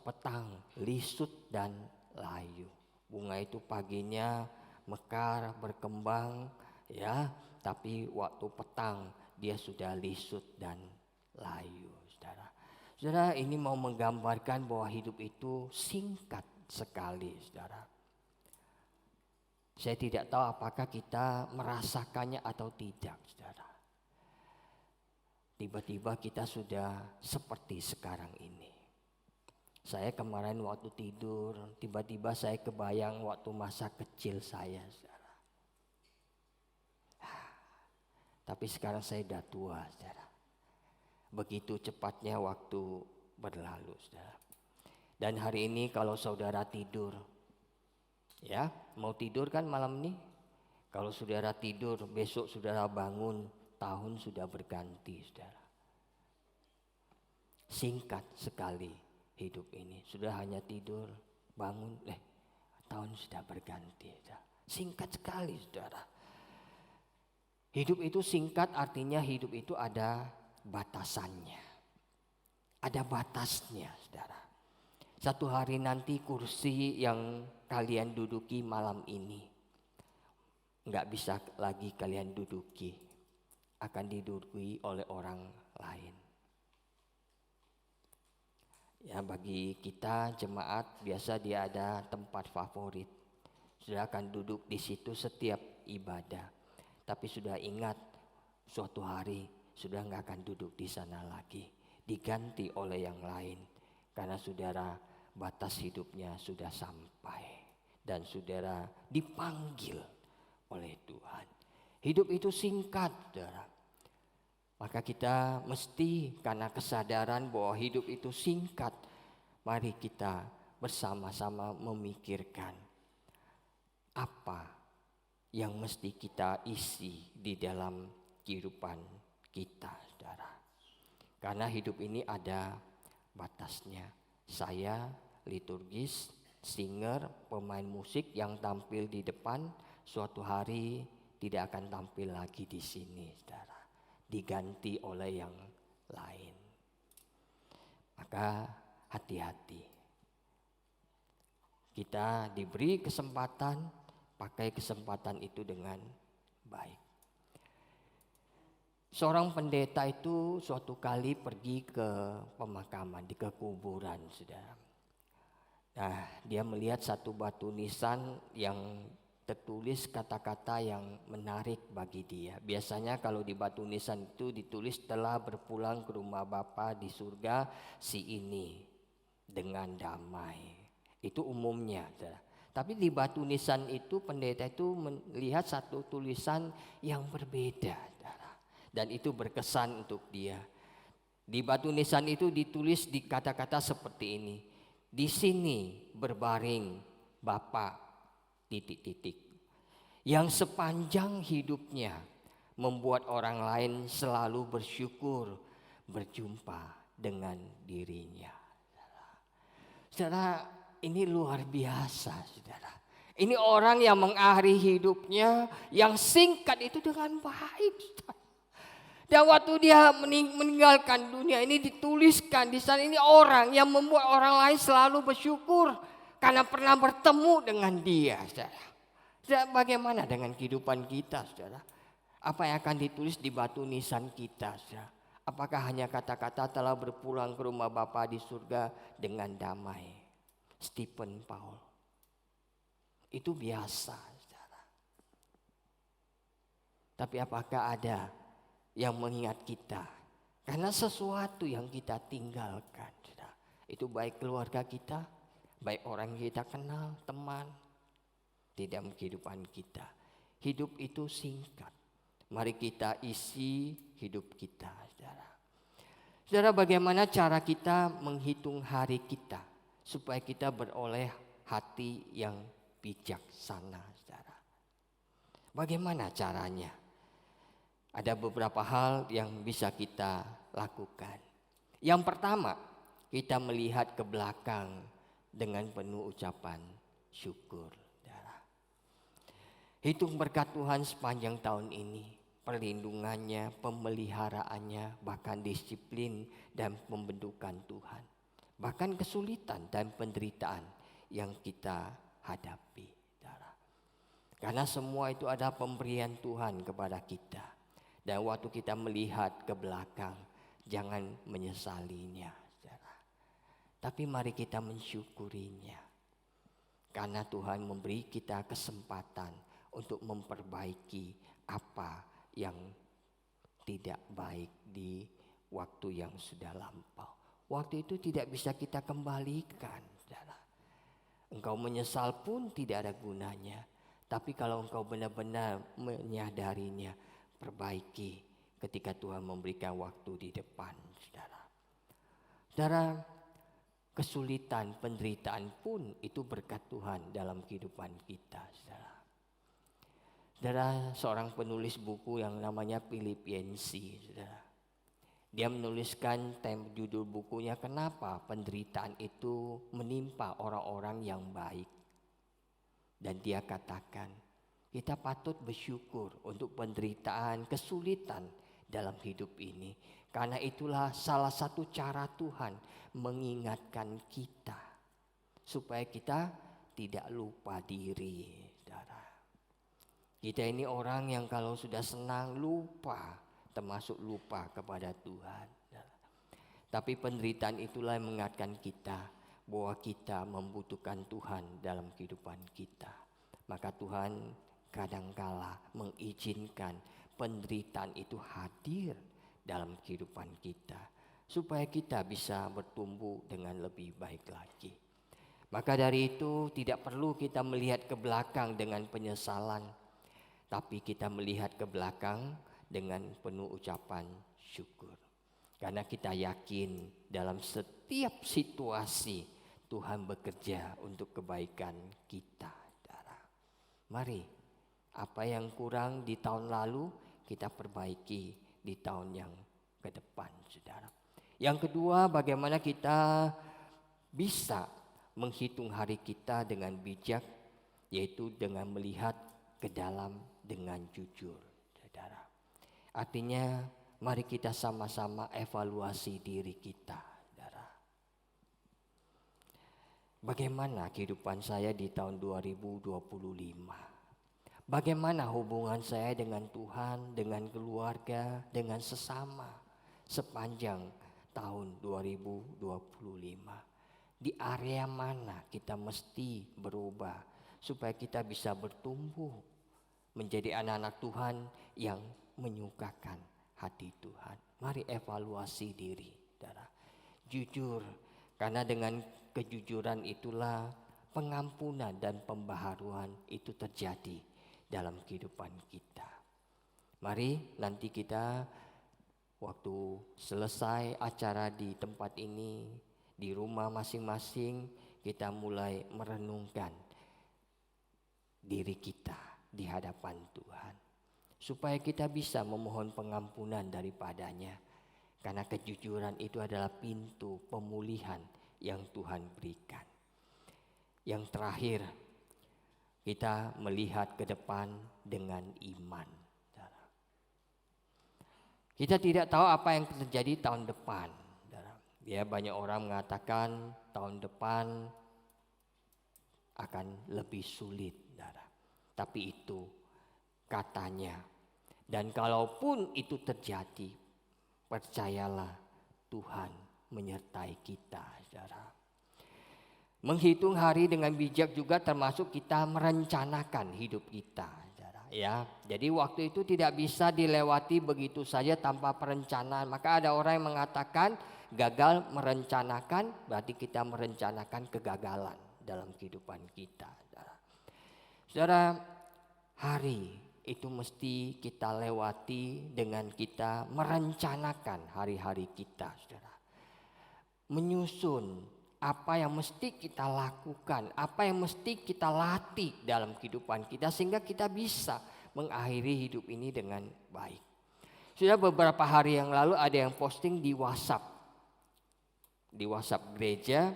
petang, lisut dan layu. Bunga itu paginya mekar, berkembang, ya, tapi waktu petang dia sudah lisut dan layu, saudara. Saudara, ini mau menggambarkan bahwa hidup itu singkat sekali, saudara. Saya tidak tahu apakah kita merasakannya atau tidak, saudara. Tiba-tiba kita sudah seperti sekarang ini. Saya kemarin waktu tidur, tiba-tiba saya kebayang waktu masa kecil saya, saudara. Tapi sekarang saya sudah tua, saudara. Begitu cepatnya waktu berlalu, saudara. Dan hari ini kalau saudara tidur, ya, mau tidur kan malam ini? Kalau saudara tidur, besok saudara bangun, tahun sudah berganti, saudara. Singkat sekali hidup ini. Sudah hanya tidur, bangun, tahun sudah berganti, saudara. Singkat sekali, saudara. Hidup itu singkat, artinya hidup itu ada batasannya. Ada batasnya, saudara. Satu hari nanti kursi yang kalian duduki malam ini nggak bisa lagi kalian duduki, akan diduduki oleh orang lain. Ya, bagi kita jemaat biasa dia ada tempat favorit. Sudah akan duduk di situ setiap ibadah. Tapi sudah ingat suatu hari sudah nggak akan duduk di sana lagi, diganti oleh yang lain. Karena saudara batas hidupnya sudah sampai dan saudara dipanggil oleh Tuhan. Hidup itu singkat, saudara. Maka kita mesti karena kesadaran bahwa hidup itu singkat, mari kita bersama-sama memikirkan apa yang mesti kita isi di dalam kehidupan kita, saudara. Karena hidup ini ada batasnya. Saya liturgis, singer, pemain musik yang tampil di depan, suatu hari tidak akan tampil lagi di sini, saudara. Diganti oleh yang lain. Maka hati-hati. Kita diberi kesempatan, pakai kesempatan itu dengan baik. Seorang pendeta itu suatu kali pergi ke pemakaman, di kuburan, saudara. Nah, dia melihat satu batu nisan yang tertulis kata-kata yang menarik bagi dia. Biasanya kalau di batu nisan itu ditulis telah berpulang ke rumah Bapa di surga si ini dengan damai. Itu umumnya, saudara. Tapi di batu nisan itu pendeta itu melihat satu tulisan yang berbeda, saudara. Dan itu berkesan untuk dia. Di batu nisan itu ditulis di kata-kata seperti ini. Di sini berbaring Bapa titik-titik. Yang sepanjang hidupnya membuat orang lain selalu bersyukur berjumpa dengan dirinya. Saudara, ini luar biasa, saudara. Ini orang yang mengakhiri hidupnya yang singkat itu dengan baik, saudara. Dan waktu dia meninggalkan dunia ini dituliskan di sana, ini orang yang membuat orang lain selalu bersyukur karena pernah bertemu dengan dia, saudara. Saudara, bagaimana dengan kehidupan kita, saudara? Apa yang akan ditulis di batu nisan kita, saudara? Apakah hanya kata-kata telah berpulang ke rumah Bapa di surga dengan damai? Stephen Paul. Itu biasa, saudara. Tapi apakah ada yang mengingat kita? Karena sesuatu yang kita tinggalkan, saudara. Itu baik keluarga kita, baik orang yang kita kenal, teman, di dalam kehidupan kita. Hidup itu singkat. Mari kita isi hidup kita, saudara. Saudara, bagaimana cara kita menghitung hari kita supaya kita beroleh hati yang bijaksana, saudara? Bagaimana caranya? Ada beberapa hal yang bisa kita lakukan. Yang pertama, kita melihat ke belakang dengan penuh ucapan bersyukur. Saudara. Hitung berkat Tuhan sepanjang tahun ini, perlindungannya, pemeliharaannya, bahkan disiplin dan pembentukan Tuhan. Bahkan kesulitan dan penderitaan yang kita hadapi. Saudara. Karena semua itu adalah pemberian Tuhan kepada kita. Dan waktu kita melihat ke belakang, jangan menyesalinya. Saudara. Tapi mari kita mensyukurinya. Karena Tuhan memberi kita kesempatan untuk memperbaiki apa yang tidak baik di waktu yang sudah lampau. Waktu itu tidak bisa kita kembalikan. Saudara. Engkau menyesal pun tidak ada gunanya. Tapi kalau engkau benar-benar menyadarinya, perbaiki ketika Tuhan memberikan waktu di depan. Saudara. Saudara, kesulitan, penderitaan pun itu berkat Tuhan dalam kehidupan kita. Saudara. Saudara, seorang penulis buku yang namanya Philip Yancey, saudara. Dia menuliskan judul bukunya, kenapa penderitaan itu menimpa orang-orang yang baik. Dan dia katakan, kita patut bersyukur untuk penderitaan, kesulitan dalam hidup ini. Karena itulah salah satu cara Tuhan mengingatkan kita. Supaya kita tidak lupa diri, saudara. Kita ini orang yang kalau sudah senang lupa, termasuk lupa kepada Tuhan. Tapi penderitaan itulah yang mengingatkan kita bahwa kita membutuhkan Tuhan dalam kehidupan kita. Maka Tuhan kadangkala mengizinkan penderitaan itu hadir dalam kehidupan kita. Supaya kita bisa bertumbuh dengan lebih baik lagi. Maka dari itu tidak perlu kita melihat ke belakang dengan penyesalan. Tapi kita melihat ke belakang dengan penuh ucapan syukur. Karena kita yakin dalam setiap situasi Tuhan bekerja untuk kebaikan kita. Mari, apa yang kurang di tahun lalu kita perbaiki di tahun yang ke depan, saudara. Yang kedua, bagaimana kita bisa menghitung hari kita dengan bijak, yaitu dengan melihat ke dalam dengan jujur, saudara. Artinya mari kita sama-sama evaluasi diri kita, saudara. Bagaimana kehidupan saya di tahun 2025? Bagaimana hubungan saya dengan Tuhan, dengan keluarga, dengan sesama sepanjang tahun 2025? Di area mana kita mesti berubah supaya kita bisa bertumbuh menjadi anak-anak Tuhan yang menyukakan hati Tuhan. Mari evaluasi diri, saudara. Jujur, karena dengan kejujuran itulah pengampunan dan pembaharuan itu terjadi dalam kehidupan kita. Mari nanti kita waktu selesai acara di tempat ini, di rumah masing-masing, kita mulai merenungkan diri kita di hadapan Tuhan. Supaya kita bisa memohon pengampunan daripadanya. Karena kejujuran itu adalah pintu pemulihan yang Tuhan berikan. Yang terakhir, kita melihat ke depan dengan iman. Kita tidak tahu apa yang terjadi tahun depan. Ya, banyak orang mengatakan tahun depan akan lebih sulit. Tapi itu katanya. Dan kalaupun itu terjadi, percayalah Tuhan menyertai kita, saudara. Menghitung hari dengan bijak juga termasuk kita merencanakan hidup kita, saudara. Ya, jadi waktu itu tidak bisa dilewati begitu saja tanpa perencanaan. Maka ada orang yang mengatakan gagal merencanakan, berarti kita merencanakan kegagalan dalam kehidupan kita, saudara. Saudara, hari itu mesti kita lewati dengan kita merencanakan hari-hari kita, saudara. Menyusun apa yang mesti kita lakukan, apa yang mesti kita latih dalam kehidupan kita sehingga kita bisa mengakhiri hidup ini dengan baik. Sudah beberapa hari yang lalu ada yang posting di WhatsApp gereja.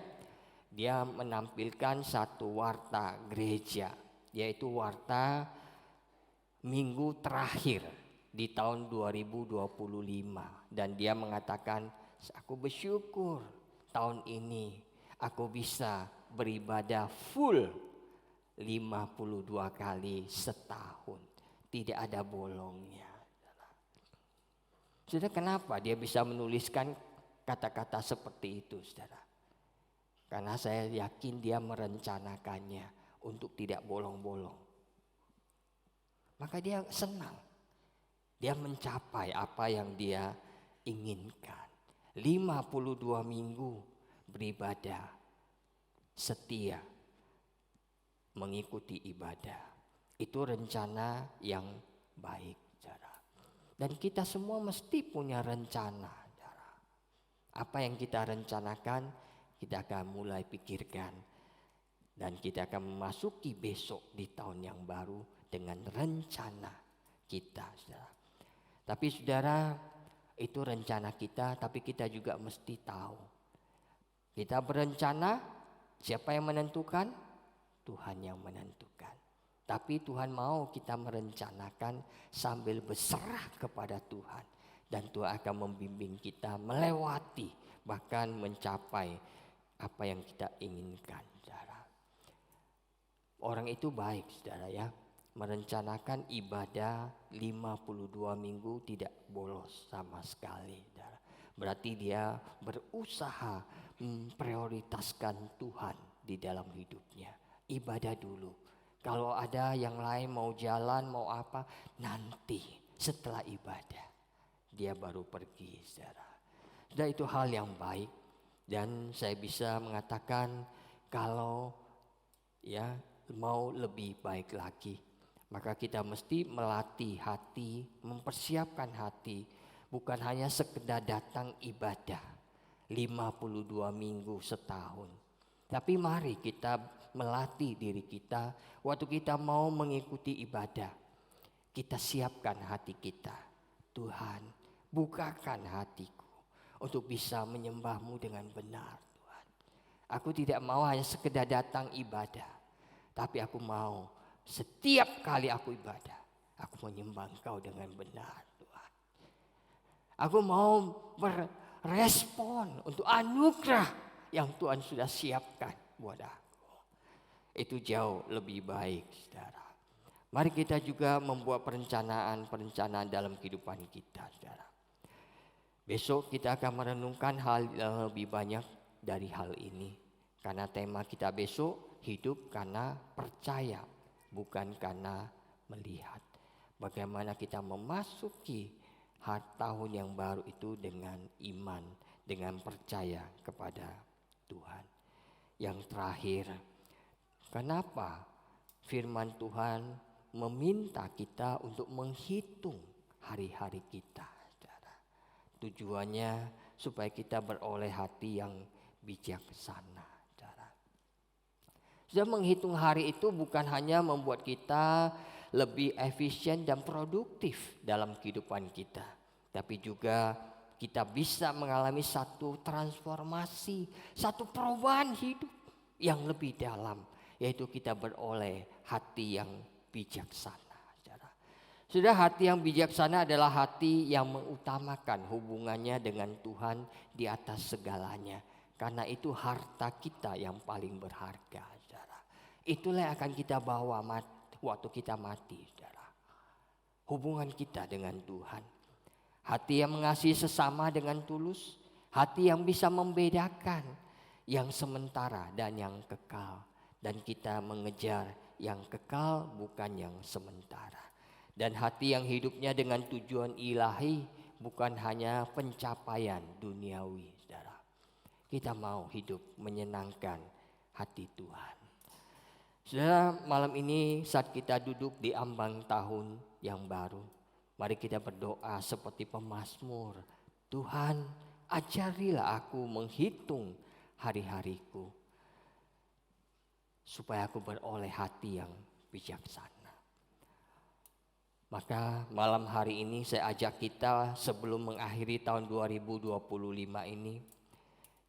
dia menampilkan satu warta gereja, yaitu warta minggu terakhir di tahun 2025. Dan dia mengatakan, aku bersyukur tahun ini aku bisa beribadah full 52 kali setahun, tidak ada bolongnya. Saudara, kenapa dia bisa menuliskan kata-kata seperti itu, saudara? Karena saya yakin dia merencanakannya untuk tidak bolong-bolong. Maka dia senang. Dia mencapai apa yang dia inginkan. 52 minggu beribadah setia mengikuti ibadah. Itu rencana yang baik, saudara. Dan kita semua mesti punya rencana, saudara. Apa yang kita rencanakan, kita akan mulai pikirkan. Dan kita akan memasuki besok di tahun yang baru dengan rencana kita, saudara. Tapi saudara, itu rencana kita, tapi kita juga mesti tahu. Kita berencana, siapa yang menentukan? Tuhan yang menentukan. Tapi Tuhan mau kita merencanakan sambil berserah kepada Tuhan. Dan Tuhan akan membimbing kita melewati, bahkan mencapai apa yang kita inginkan, saudara. Orang itu baik, saudara, ya. Merencanakan ibadah 52 minggu tidak bolos sama sekali, saudara. Berarti dia berusaha memprioritaskan Tuhan di dalam hidupnya. Ibadah dulu. Kalau ada yang lain mau jalan, mau apa, nanti setelah ibadah dia baru pergi, saudara. Dan itu hal yang baik. Dan saya bisa mengatakan kalau ya mau lebih baik lagi, maka kita mesti melatih hati, mempersiapkan hati, bukan hanya sekedar datang ibadah 52 minggu setahun. Tapi mari kita melatih diri kita, waktu kita mau mengikuti ibadah, kita siapkan hati kita. Tuhan, bukakan hatiku untuk bisa menyembah-Mu dengan benar, Tuhan. Aku tidak mau hanya sekedar datang ibadah, tapi aku mau setiap kali aku ibadah, aku menyembah Engkau dengan benar, Tuhan. Aku mau berespon untuk anugerah yang Tuhan sudah siapkan buat aku. Itu jauh lebih baik, saudara. Mari kita juga membuat perencanaan dalam kehidupan kita, saudara. Besok kita akan merenungkan hal yang lebih banyak dari hal ini. Karena tema kita besok, hidup karena percaya, bukan karena melihat. Bagaimana kita memasuki tahun yang baru itu dengan iman, dengan percaya kepada Tuhan. Yang terakhir, kenapa firman Tuhan meminta kita untuk menghitung hari-hari kita, saudara? Tujuannya supaya kita beroleh hati yang bijaksana, saudara. Sudah menghitung hari itu bukan hanya membuat kita lebih efisien dan produktif dalam kehidupan kita, tapi juga kita bisa mengalami satu transformasi, satu perubahan hidup yang lebih dalam, yaitu kita beroleh hati yang bijaksana. Sudah, hati yang bijaksana adalah hati yang mengutamakan hubungannya dengan Tuhan di atas segalanya. Karena itu harta kita yang paling berharga, saudara. Itulah yang akan kita bawa waktu kita mati, saudara. Hubungan kita dengan Tuhan. Hati yang mengasihi sesama dengan tulus. Hati yang bisa membedakan yang sementara dan yang kekal. Dan kita mengejar yang kekal, bukan yang sementara. Dan hati yang hidupnya dengan tujuan ilahi, bukan hanya pencapaian duniawi, saudara. Kita mau hidup menyenangkan hati Tuhan. Saudara, malam ini saat kita duduk di ambang tahun yang baru, mari kita berdoa seperti pemazmur. Tuhan, ajarilah aku menghitung hari-hariku, supaya aku beroleh hati yang bijaksana. Maka malam hari ini saya ajak kita sebelum mengakhiri tahun 2025 ini,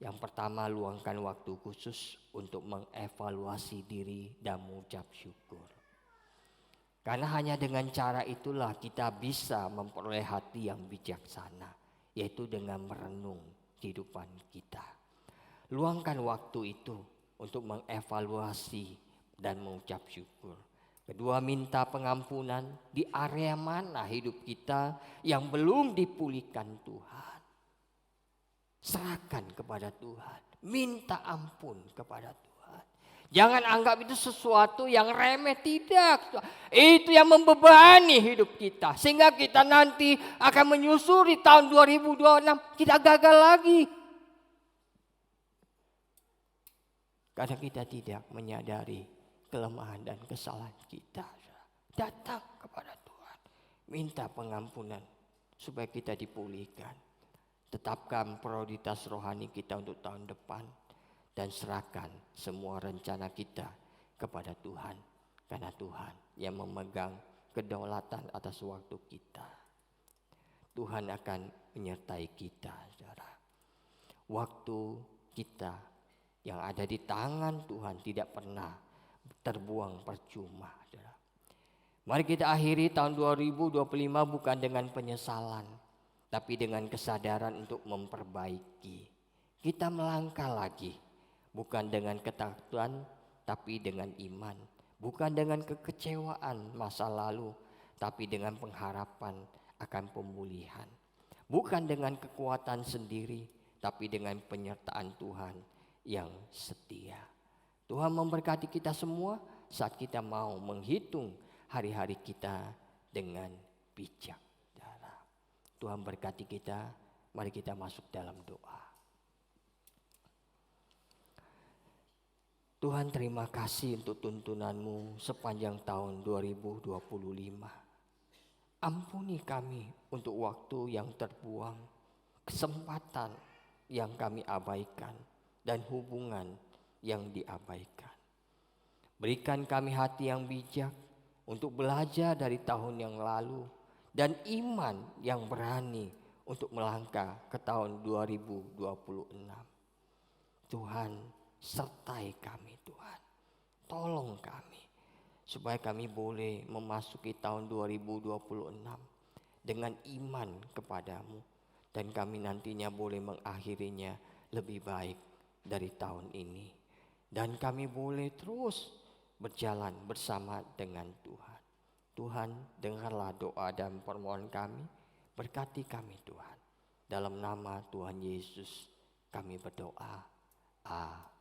Yang pertama, luangkan waktu khusus untuk mengevaluasi diri dan mengucap syukur. Karena hanya dengan cara itulah kita bisa memperoleh hati yang bijaksana, yaitu dengan merenung kehidupan kita. Luangkan waktu itu untuk mengevaluasi dan mengucap syukur. Kedua, minta pengampunan di area mana hidup kita yang belum dipulihkan Tuhan. Serahkan kepada Tuhan, minta ampun kepada Tuhan. Jangan anggap itu sesuatu yang remeh, tidak. Itu yang membebani hidup kita. Sehingga kita nanti akan menyusuri tahun 2026, kita gagal lagi. Karena kita tidak menyadari kelemahan dan kesalahan kita. Datang kepada Tuhan, minta pengampunan supaya kita dipulihkan. Tetapkan prioritas rohani kita untuk tahun depan dan serahkan semua rencana kita kepada Tuhan. Karena Tuhan yang memegang kedaulatan atas waktu kita. Tuhan akan menyertai kita, saudara. Waktu kita yang ada di tangan Tuhan tidak pernah terbuang percuma, saudara. Mari kita akhiri tahun 2025 bukan dengan penyesalan, tapi dengan kesadaran untuk memperbaiki. Kita melangkah lagi, bukan dengan ketakutan, tapi dengan iman. Bukan dengan kekecewaan masa lalu, tapi dengan pengharapan akan pemulihan. Bukan dengan kekuatan sendiri, tapi dengan penyertaan Tuhan yang setia. Tuhan memberkati kita semua saat kita mau menghitung hari-hari kita dengan bijak. Tuhan berkati kita, mari kita masuk dalam doa. Tuhan, terima kasih untuk tuntunan-Mu sepanjang tahun 2025. Ampuni kami untuk waktu yang terbuang, kesempatan yang kami abaikan, dan hubungan yang diabaikan. Berikan kami hati yang bijak untuk belajar dari tahun yang lalu, dan iman yang berani untuk melangkah ke tahun 2026. Tuhan, sertai kami Tuhan. Tolong kami supaya kami boleh memasuki tahun 2026 dengan iman kepadamu. Dan kami nantinya boleh mengakhirinya lebih baik dari tahun ini. Dan kami boleh terus berjalan bersama dengan Tuhan. Tuhan, dengarlah doa dan permohonan kami, berkati kami Tuhan. Dalam nama Tuhan Yesus kami berdoa. Amin.